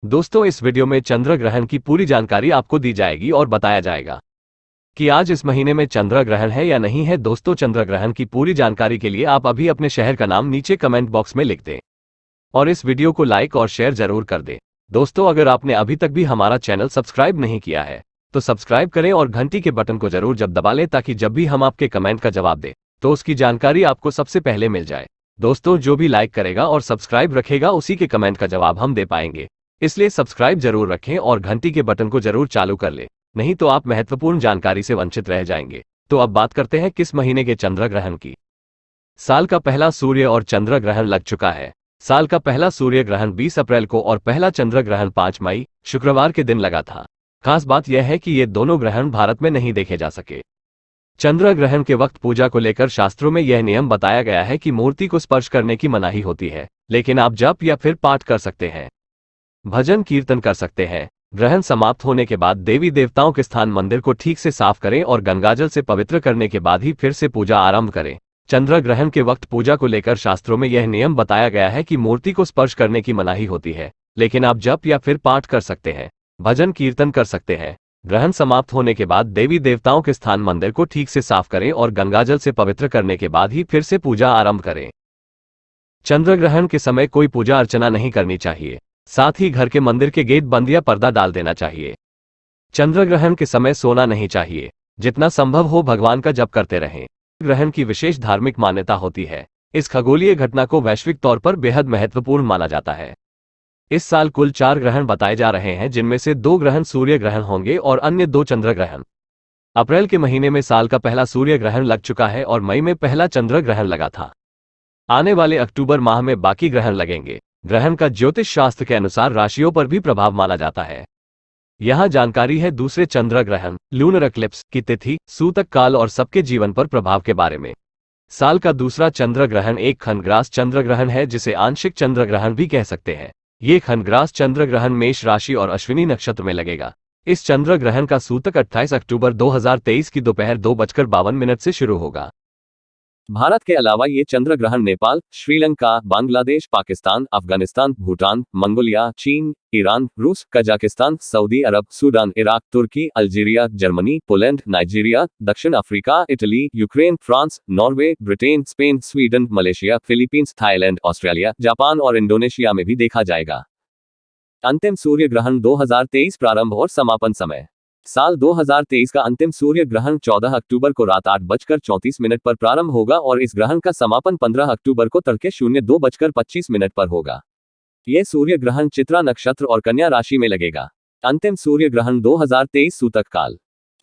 दोस्तों, इस वीडियो में चंद्र ग्रहण की पूरी जानकारी आपको दी जाएगी और बताया जाएगा कि आज इस महीने में चंद्र ग्रहण है या नहीं है। दोस्तों, चंद्र ग्रहण की पूरी जानकारी के लिए आप अभी अपने शहर का नाम नीचे कमेंट बॉक्स में लिख दें और इस वीडियो को लाइक और शेयर जरूर कर दें। दोस्तों, अगर आपने अभी तक भी हमारा चैनल सब्सक्राइब नहीं किया है तो सब्सक्राइब करें और घंटी के बटन को जरूर जब दबा लें ताकि जब भी हम आपके कमेंट का जवाब दें तो उसकी जानकारी आपको सबसे पहले मिल जाए। दोस्तों, जो भी लाइक करेगा और सब्सक्राइब रखेगा उसी के कमेंट का जवाब हम दे पाएंगे, इसलिए सब्सक्राइब जरूर रखें और घंटी के बटन को जरूर चालू कर लें, नहीं तो आप महत्वपूर्ण जानकारी से वंचित रह जाएंगे। तो अब बात करते हैं किस महीने के चंद्र ग्रहण की। साल का पहला सूर्य और चंद्र ग्रहण लग चुका है। साल का पहला सूर्य ग्रहण 20 अप्रैल को और पहला चंद्र ग्रहण 5 मई शुक्रवार के दिन लगा था। खास बात यह है कि ये दोनों ग्रहण भारत में नहीं देखे जा सके। चंद्र ग्रहण के वक्त पूजा को लेकर शास्त्रों में यह नियम बताया गया है कि मूर्ति को स्पर्श करने की मनाही होती है, लेकिन आप जप या फिर पाठ कर सकते हैं, भजन कीर्तन कर सकते हैं। ग्रहण समाप्त होने के बाद देवी देवताओं के स्थान मंदिर को ठीक से साफ करें और गंगाजल से पवित्र करने के बाद ही फिर से पूजा आरंभ करें। चंद्र ग्रहण के वक्त पूजा को लेकर शास्त्रों में यह नियम बताया गया है कि मूर्ति को स्पर्श करने की मनाही होती है, लेकिन आप जप या फिर पाठ कर सकते हैं, भजन कीर्तन कर सकते हैं। ग्रहण समाप्त होने के बाद देवी देवताओं के स्थान मंदिर को ठीक से साफ करें और गंगाजल से पवित्र करने के बाद ही फिर से पूजा आरंभ करें। चंद्र ग्रहण के समय कोई पूजा अर्चना नहीं करनी चाहिए, साथ ही घर के मंदिर के गेट बंद या पर्दा डाल देना चाहिए। चंद्र ग्रहण के समय सोना नहीं चाहिए, जितना संभव हो भगवान का जप करते रहें। ग्रहण की विशेष धार्मिक मान्यता होती है। इस खगोलीय घटना को वैश्विक तौर पर बेहद महत्वपूर्ण माना जाता है। इस साल कुल 4 ग्रहण बताए जा रहे हैं, जिनमें से 2 ग्रहण सूर्य ग्रहण होंगे और अन्य 2 चंद्र ग्रहण। अप्रैल के महीने में साल का पहला सूर्य ग्रहण लग चुका है और मई में पहला चंद्र ग्रहण लगा था। आने वाले अक्टूबर माह में बाकी ग्रहण लगेंगे। ग्रहण का ज्योतिष शास्त्र के अनुसार राशियों पर भी प्रभाव माना जाता है। यहां जानकारी है दूसरे चंद्र ग्रहण लूनर एक्लिप्स की तिथि, सूतक काल और सबके जीवन पर प्रभाव के बारे में। साल का दूसरा चंद्र ग्रहण एक खंडग्रास चंद्र ग्रहण है, जिसे आंशिक चंद्र ग्रहण भी कह सकते हैं। ये खंडग्रास चंद्र ग्रहण मेष राशि और अश्विनी नक्षत्र में लगेगा। इस चंद्र ग्रहण का सूतक 28 अक्टूबर 2023 की दोपहर 2:52 से शुरू होगा। भारत के अलावा ये चंद्र ग्रहण नेपाल, श्रीलंका, बांग्लादेश, पाकिस्तान, अफगानिस्तान, भूटान, मंगोलिया, चीन, ईरान, रूस, कजाकिस्तान, सऊदी अरब, सूडान, इराक, तुर्की, अल्जीरिया, जर्मनी, पोलैंड, नाइजीरिया, दक्षिण Africa, Italy, Ukraine, France, Norway, Britain, Spain, Sweden, Malaysia, Philippines, Thailand, Australia, Japan और इंडोनेशिया में भी देखा जाएगा। अंतिम सूर्य ग्रहण 2023 प्रारंभ और समापन समय। साल 2023 का अंतिम सूर्य ग्रहण 14 अक्टूबर को रात 8:34 पर प्रारंभ होगा और इस ग्रहण का समापन 15 अक्टूबर को तड़के 02:25 पर होगा। यह सूर्य ग्रहण चित्रा नक्षत्र और कन्या राशि में लगेगा। अंतिम सूर्य ग्रहण 2023 सूतक काल।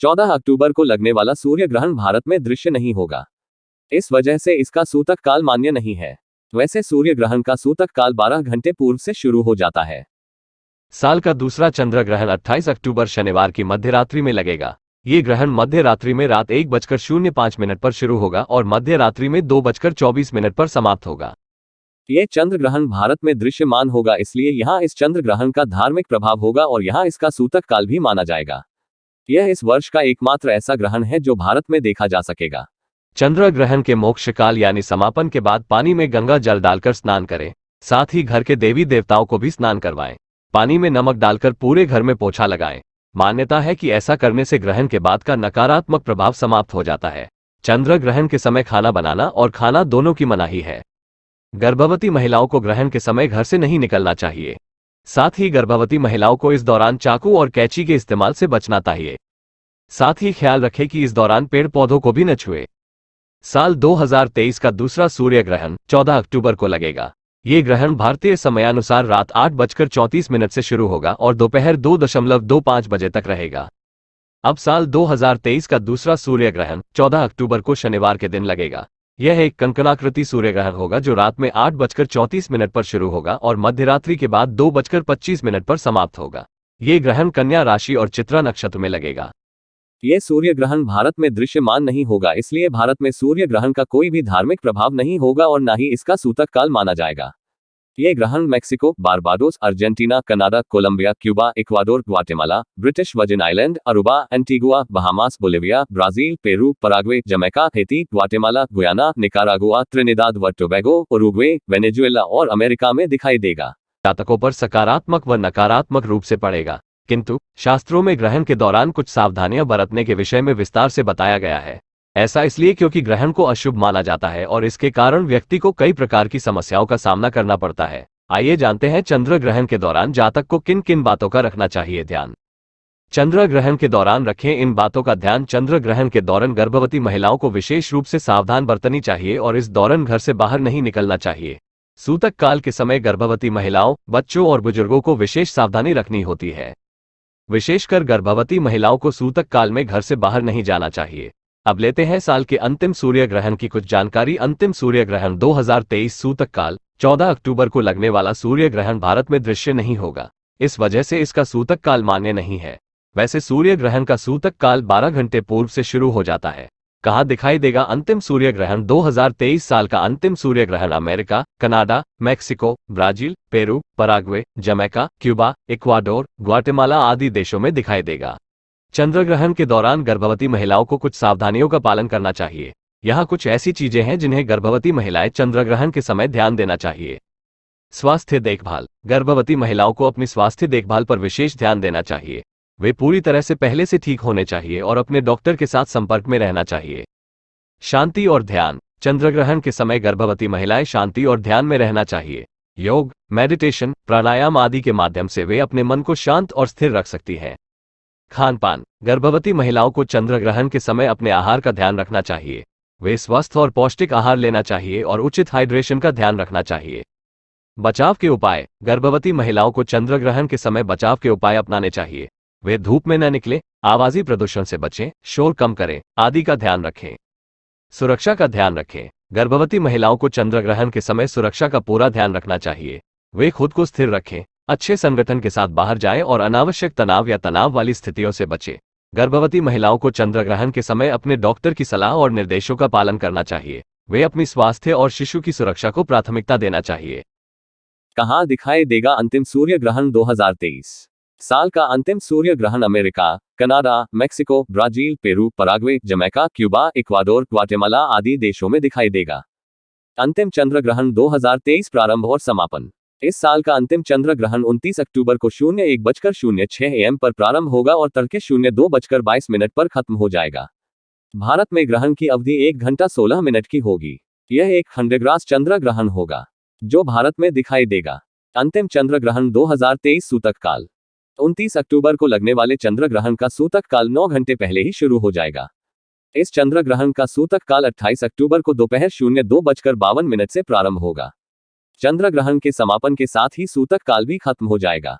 14 अक्टूबर को लगने वाला सूर्य ग्रहण भारत में दृश्य नहीं होगा, इस वजह से इसका सूतक काल मान्य नहीं है। वैसे सूर्य ग्रहण का सूतक काल 12 घंटे पूर्व से शुरू हो जाता है। साल का दूसरा चंद्र ग्रहण 28 अक्टूबर शनिवार की मध्य रात्रि में लगेगा। ये ग्रहण मध्य रात्रि में रात 1:05 पर शुरू होगा और मध्य रात्रि में 2:24 पर समाप्त होगा। यह चंद्र ग्रहण भारत में दृश्यमान होगा, इसलिए यहाँ इस चंद्र ग्रहण का धार्मिक प्रभाव होगा और यहाँ इसका सूतक काल भी माना जाएगा। यह इस वर्ष का एकमात्र ऐसा ग्रहण है जो भारत में देखा जा सकेगा। चंद्र ग्रहण के मोक्ष काल यानी समापन के बाद पानी में गंगा जल डालकर स्नान करें, साथ ही घर के देवी देवताओं को भी स्नान करवाएं। पानी में नमक डालकर पूरे घर में पोछा लगाएं। मान्यता है कि ऐसा करने से ग्रहण के बाद का नकारात्मक प्रभाव समाप्त हो जाता है। चंद्र ग्रहण के समय खाना बनाना और खाना दोनों की मनाही है। गर्भवती महिलाओं को ग्रहण के समय घर से नहीं निकलना चाहिए। साथ ही गर्भवती महिलाओं को इस दौरान चाकू और कैंची के इस्तेमाल से बचना चाहिए। साथ ही ख्याल रखें कि इस दौरान पेड़ पौधों को भी न छुए। साल 2023 का दूसरा सूर्य ग्रहण 14 अक्टूबर को लगेगा। ये ग्रहण भारतीय समयानुसार रात 8:34 से शुरू होगा और दोपहर 2:25 बजे तक रहेगा। अब साल 2023 का दूसरा सूर्य ग्रहण 14 अक्टूबर को शनिवार के दिन लगेगा। यह एक कंकणाकृति सूर्य ग्रहण होगा जो रात में 8:34 पर शुरू होगा और मध्यरात्रि के बाद 2:25 पर समाप्त होगा। ये ग्रहण कन्या राशि और चित्रा नक्षत्र में लगेगा। यह सूर्य ग्रहण भारत में दृश्यमान नहीं होगा, इसलिए भारत में सूर्य ग्रहण का कोई भी धार्मिक प्रभाव नहीं होगा और न ही इसका सूतक काल माना जाएगा। यह ग्रहण Mexico, Barbados, Argentina, Canada, Colombia, Cuba, Ecuador, Guatemala, British Virgin Island, Aruba, Antigua, Bahamas, Bolivia, Brazil, Peru, Paraguay, Jamaica, Haiti, Guatemala, Guyana, Nicaragua, Trinidad व टोबैगो, उरुग्वे, वेनेजुएला और अमेरिका में दिखाई देगा। जातकों पर सकारात्मक व नकारात्मक रूप से पड़ेगा, किंतु शास्त्रों में ग्रहण के दौरान कुछ सावधानियां बरतने के विषय में विस्तार से बताया गया है। ऐसा इसलिए क्योंकि ग्रहण को अशुभ माना जाता है और इसके कारण व्यक्ति को कई प्रकार की समस्याओं का सामना करना पड़ता है। आइए जानते हैं चंद्र ग्रहण के दौरान जातक को किन किन बातों का रखना चाहिए ध्यान। चंद्र ग्रहण के दौरान रखें इन बातों का ध्यान। चंद्र ग्रहण के दौरान गर्भवती महिलाओं को विशेष रूप से सावधान बरतनी चाहिए और इस दौरान घर से बाहर नहीं निकलना चाहिए। सूतक काल के समय गर्भवती महिलाओं, बच्चों और बुजुर्गों को विशेष सावधानी रखनी होती है। विशेषकर गर्भवती महिलाओं को सूतक काल में घर से बाहर नहीं जाना चाहिए। अब लेते हैं साल के अंतिम सूर्य ग्रहण की कुछ जानकारी। अंतिम सूर्य ग्रहण 2023 सूतक काल 14 अक्टूबर को लगने वाला सूर्य ग्रहण भारत में दृश्य नहीं होगा, इस वजह से इसका सूतक काल मान्य नहीं है। वैसे सूर्य ग्रहण का सूतक काल 12 घंटे पूर्व से शुरू हो जाता है। कहाँ दिखाई देगा अंतिम सूर्य ग्रहण? 2023 साल का अंतिम सूर्य ग्रहण America, Canada, Mexico, Brazil, Peru, Paraguay, Jamaica, Cuba, Ecuador, Guatemala आदि देशों में दिखाई देगा। चंद्र ग्रहण के दौरान गर्भवती महिलाओं को कुछ सावधानियों का पालन करना चाहिए। यहाँ कुछ ऐसी चीजें हैं जिन्हें गर्भवती महिलाएं चंद्र ग्रहण के समय ध्यान देना चाहिए। स्वास्थ्य देखभाल। गर्भवती महिलाओं को अपनी स्वास्थ्य देखभाल पर विशेष ध्यान देना चाहिए। वे पूरी तरह से पहले से ठीक होने चाहिए और अपने डॉक्टर के साथ संपर्क में रहना चाहिए। शांति और ध्यान। चंद्र ग्रहण के समय गर्भवती महिलाएं शांति और ध्यान में रहना चाहिए। योग, मेडिटेशन, प्राणायाम आदि के माध्यम से वे अपने मन को शांत और स्थिर रख सकती हैं। खान पान। गर्भवती महिलाओं को चंद्र ग्रहण के समय अपने आहार का ध्यान रखना चाहिए। वे स्वस्थ और पौष्टिक आहार लेना चाहिए और उचित हाइड्रेशन का ध्यान रखना चाहिए। बचाव के उपाय। गर्भवती महिलाओं को चंद्र ग्रहण के समय बचाव के उपाय अपनाने चाहिए। वे धूप में न निकलें, आवाज़ी प्रदूषण से बचें, शोर कम करें आदि का ध्यान रखें। सुरक्षा का ध्यान रखें। गर्भवती महिलाओं को चंद्र ग्रहण के समय सुरक्षा का पूरा ध्यान रखना चाहिए। वे खुद को स्थिर रखें, अच्छे संगठन के साथ बाहर जाएं और अनावश्यक तनाव या तनाव वाली स्थितियों से बचें। गर्भवती महिलाओं को चंद्र ग्रहण के समय अपने डॉक्टर की सलाह और निर्देशों का पालन करना चाहिए। वे अपनी स्वास्थ्य और शिशु की सुरक्षा को प्राथमिकता देना चाहिए। कहाँ दिखाई देगा अंतिम सूर्य ग्रहण? 2023 साल का अंतिम सूर्य ग्रहण America, Canada, Mexico, Brazil, Peru, Paraguay, Jamaica, Cuba, Ecuador, Guatemala आदि देशों में दिखाई देगा। अंतिम चंद्र ग्रहण 2023 प्रारंभ और समापन। इस साल का अंतिम चंद्र ग्रहण 29 अक्टूबर को 01:06 AM पर प्रारंभ होगा और तड़के 02:22 पर खत्म हो जाएगा। भारत में ग्रहण की अवधि 1 घंटा 16 मिनट की होगी। यह एक खंडग्रास चंद्र ग्रहण होगा जो भारत में दिखाई देगा। अंतिम चंद्र ग्रहण 2023 सूतक काल। 29 अक्टूबर को लगने वाले चंद्र ग्रहण का सूतक काल 9 घंटे पहले ही शुरू हो जाएगा। इस चंद्र ग्रहण का सूतक काल 28 अक्टूबर को दोपहर 02:52 से प्रारंभ होगा। चंद्र ग्रहण के समापन के साथ ही सूतक काल भी खत्म हो जाएगा।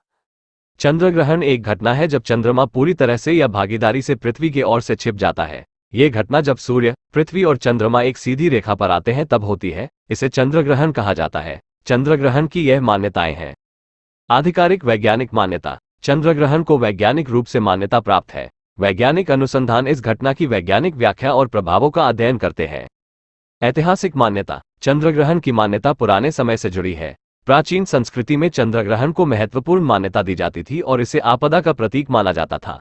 चंद्र ग्रहण एक घटना है जब चंद्रमा पूरी तरह से या भागीदारी से पृथ्वी की ओर से छिप जाता है। ये घटना जब सूर्य, पृथ्वी और चंद्रमा एक सीधी रेखा पर आते हैं तब होती है। इसे चंद्र ग्रहण कहा जाता है। चंद्र ग्रहण की यह मान्यताएं हैं। आधिकारिक वैज्ञानिक मान्यता। चंद्र ग्रहण को वैज्ञानिक रूप से मान्यता प्राप्त है। वैज्ञानिक अनुसंधान इस घटना की वैज्ञानिक व्याख्या और प्रभावों का अध्ययन करते हैं। ऐतिहासिक मान्यता। चंद्र ग्रहण की मान्यता पुराने समय से जुड़ी है। प्राचीन संस्कृति में चंद्र ग्रहण को महत्वपूर्ण मान्यता दी जाती थी और इसे आपदा का प्रतीक माना जाता था।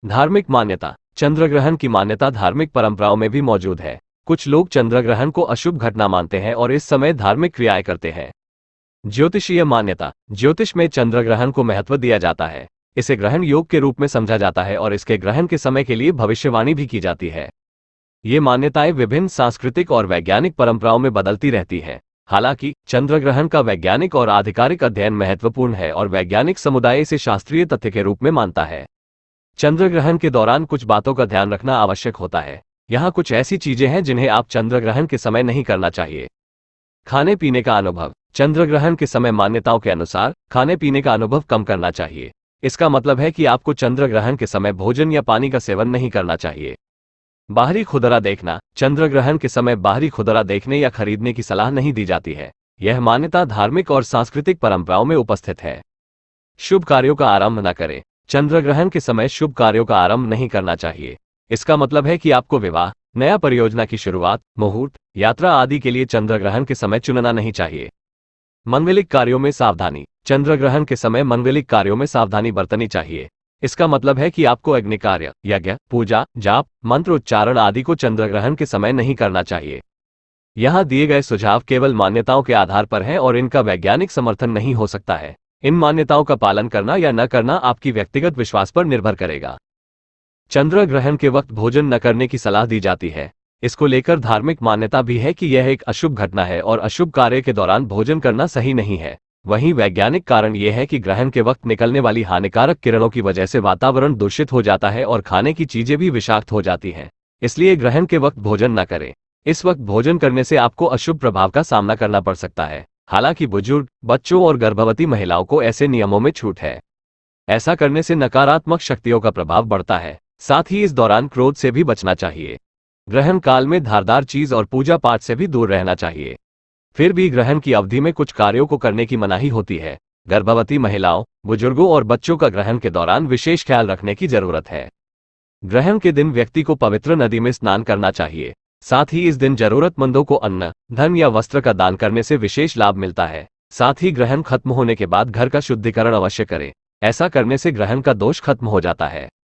धार्मिक मान्यता। चंद्र ग्रहण की मान्यता धार्मिक परंपराओं में भी मौजूद है। कुछ लोग चंद्र ग्रहण को अशुभ घटना मानते हैं और इस समय धार्मिक क्रियाएं करते हैं। ज्योतिषीय मान्यता। ज्योतिष में चंद्र ग्रहण को महत्व दिया जाता है। इसे ग्रहण योग के रूप में समझा जाता है और इसके ग्रहण के समय के लिए भविष्यवाणी भी की जाती है। ये मान्यताएं विभिन्न सांस्कृतिक और वैज्ञानिक परंपराओं में बदलती रहती हैं। हालांकि चंद्र ग्रहण का वैज्ञानिक और आधिकारिक अध्ययन महत्वपूर्ण है और वैज्ञानिक समुदाय इसे शास्त्रीय तथ्य के रूप में मानता है। चंद्र ग्रहण के दौरान कुछ बातों का ध्यान रखना आवश्यक होता है। यहाँ कुछ ऐसी चीजें हैं जिन्हें आप चंद्र ग्रहण के समय नहीं करना चाहिए। खाने पीने का अनुभव। चंद्र ग्रहण के समय मान्यताओं के अनुसार खाने पीने का अनुभव कम करना चाहिए। इसका मतलब है कि आपको चंद्र ग्रहण के समय भोजन या पानी का सेवन नहीं करना चाहिए। बाहरी खुदरा देखना। चंद्र ग्रहण के समय बाहरी खुदरा देखने या खरीदने की सलाह नहीं दी जाती है। यह मान्यता धार्मिक और सांस्कृतिक परंपराओं में उपस्थित है। शुभ कार्यों का आरंभ न करें। चंद्र ग्रहण के समय शुभ कार्यों का आरंभ नहीं करना चाहिए। इसका मतलब है कि आपको विवाह, नया परियोजना की शुरुआत, मुहूर्त, यात्रा आदि के लिए चंद्र ग्रहण के समय चुनना नहीं चाहिए। मंगलिक कार्यों में सावधानी। चंद्र ग्रहण के समय मंगलिक कार्यों में सावधानी बरतनी चाहिए। इसका मतलब है कि आपको अग्नि कार्य, यज्ञ, पूजा, जाप, मंत्र उच्चारण आदि को चंद्र ग्रहण के समय नहीं करना चाहिए। यहाँ दिए गए सुझाव केवल मान्यताओं के आधार पर हैं और इनका वैज्ञानिक समर्थन नहीं हो सकता है। इन मान्यताओं का पालन करना या न करना आपकी व्यक्तिगत विश्वास पर निर्भर करेगा। चंद्र ग्रहण के वक्त भोजन न करने की सलाह दी जाती है। इसको लेकर धार्मिक मान्यता भी है कि यह एक अशुभ घटना है और अशुभ कार्य के दौरान भोजन करना सही नहीं है। वहीं वैज्ञानिक कारण यह है कि ग्रहण के वक्त निकलने वाली हानिकारक किरणों की वजह से वातावरण दूषित हो जाता है और खाने की चीजें भी विषाक्त हो जाती हैं। इसलिए ग्रहण के वक्त भोजन न करें। इस वक्त भोजन करने से आपको अशुभ प्रभाव का सामना करना पड़ सकता है। हालांकि बुजुर्ग, बच्चों और गर्भवती महिलाओं को ऐसे नियमों में छूट है। ऐसा करने से नकारात्मक शक्तियों का प्रभाव बढ़ता है। साथ ही इस दौरान क्रोध से भी बचना चाहिए। ग्रहण काल में धारदार चीज और पूजा पाठ से भी दूर रहना चाहिए। फिर भी ग्रहण की अवधि में कुछ कार्यों को करने की मनाही होती है। गर्भवती महिलाओं, बुजुर्गों और बच्चों का ग्रहण के दौरान विशेष ख्याल रखने की जरूरत है। ग्रहण के दिन व्यक्ति को पवित्र नदी में स्नान करना चाहिए। साथ ही इस दिन जरूरतमंदों को अन्न, धन या वस्त्र का दान करने से विशेष लाभ मिलता है। साथ ही ग्रहण खत्म होने के बाद घर का शुद्धिकरण अवश्य करें। ऐसा करने से ग्रहण का दोष खत्म हो जाता है।